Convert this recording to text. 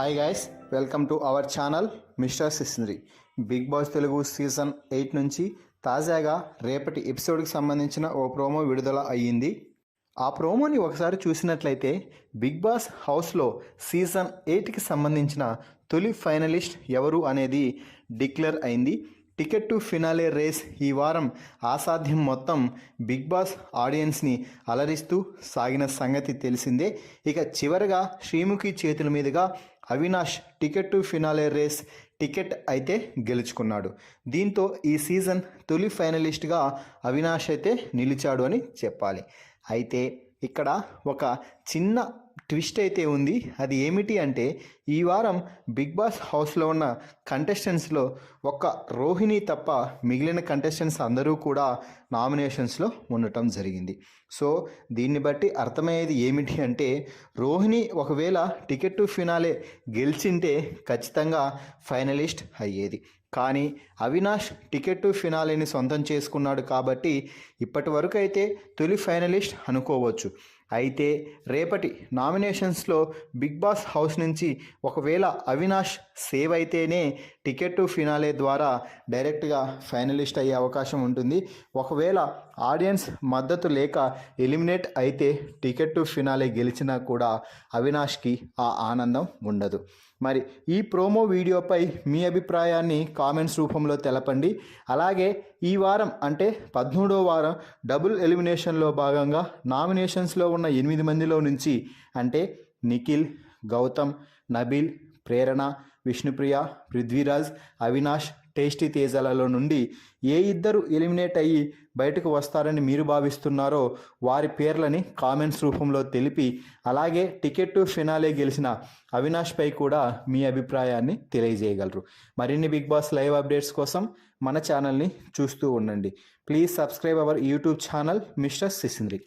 Hi guys, welcome to our channel mister సిస్నరీ. Bigg Boss Telugu season 8 నుంచి తాజాగా రేపటి ఎపిసోడ్కి సంబంధించిన ఓ ప్రోమో విడుదల అయ్యింది. ఆ ప్రోమోని ఒకసారి చూసినట్లయితే బిగ్ బాస్ హౌస్లో సీజన్ 8కి సంబంధించిన తొలి ఫైనలిస్ట్ ఎవరు అనేది డిక్లేర్ అయింది. టికెట్ టు ఫినాలే రేస్ ఈ వారం అసాధ్యం మొత్తం బిగ్ బాస్ ఆడియన్స్ని అలరిస్తూ సాగిన సంగతి తెలిసిందే. ఇక చివరగా శ్రీముఖి చేతుల మీదుగా Avinash ticket to finale race ticket అయితే గెలుచుకున్నాడు. దీంతో ఈ సీజన్ తొలి ఫైనలిస్ట్గా అవినాష్ అయితే నిలిచాడు అని చెప్పాలి. అయితే ఇక్కడ ఒక చిన్న ట్విస్ట్ అయితే ఉంది. అది ఏమిటి అంటే ఈ వారం బిగ్ బాస్ హౌస్లో ఉన్న కంటెస్టెంట్స్లో ఒక్క రోహిణి తప్ప మిగిలిన కంటెస్టెంట్స్ అందరూ కూడా నామినేషన్స్లో ఉండటం జరిగింది. సో దీన్ని బట్టి అర్థమయ్యేది ఏమిటి అంటే రోహిణి ఒకవేళ టికెట్ టు ఫినాలే గెలిచింటే ఖచ్చితంగా ఫైనలిస్ట్ అయ్యేది. కానీ అవినాష్ టికెట్ టు ఫినాలేని సొంతం చేసుకున్నాడు కాబట్టి ఇప్పటి వరకు అయితే తొలి ఫైనలిస్ట్ అనుకోవచ్చు. అయితే రేపటి నామినేషన్స్లో బిగ్ బాస్ హౌస్ నుంచి ఒకవేళ అవినాష్ సేవ్ అయితేనే టికెట్ టు ఫినాలే ద్వారా డైరెక్ట్గా ఫైనలిస్ట్ అయ్యే అవకాశం ఉంటుంది. ఒకవేళ ఆడియన్స్ మద్దతు లేక ఎలిమినేట్ అయితే టికెట్ టు ఫినాలే గెలిచినా కూడా అవినాష్కి ఆ ఆనందం ఉండదు. మరి ఈ ప్రోమో వీడియోపై మీ అభిప్రాయాన్ని కామెంట్స్ రూపంలో తెలపండి. అలాగే ఈ వారం అంటే 13వ వారం డబుల్ ఎలిమినేషన్లో భాగంగా నామినేషన్స్లో ఉన్న 8 మందిలో నుంచి అంటే నిఖిల్, గౌతమ్, నబీల్, ప్రేరణ, విష్ణుప్రియ, పృథ్వీరాజ్, అవినాష్, టేస్టీ తేజాలలో నుండి ఏ ఇద్దరు ఎలిమినేట్ అయ్యి బయటకు వస్తారని మీరు భావిస్తున్నారో వారి పేర్లని కామెంట్స్ రూపంలో తెలిపి అలాగే టికెట్ టు ఫినాలే గెలిచిన అవినాష్పై కూడా మీ అభిప్రాయాన్ని తెలియజేయగలరు. మరిన్ని బిగ్ బాస్ లైవ్ అప్డేట్స్ కోసం మన ఛానల్ని చూస్తూ ఉండండి. Please subscribe our YouTube channel mister సిసింద్రి.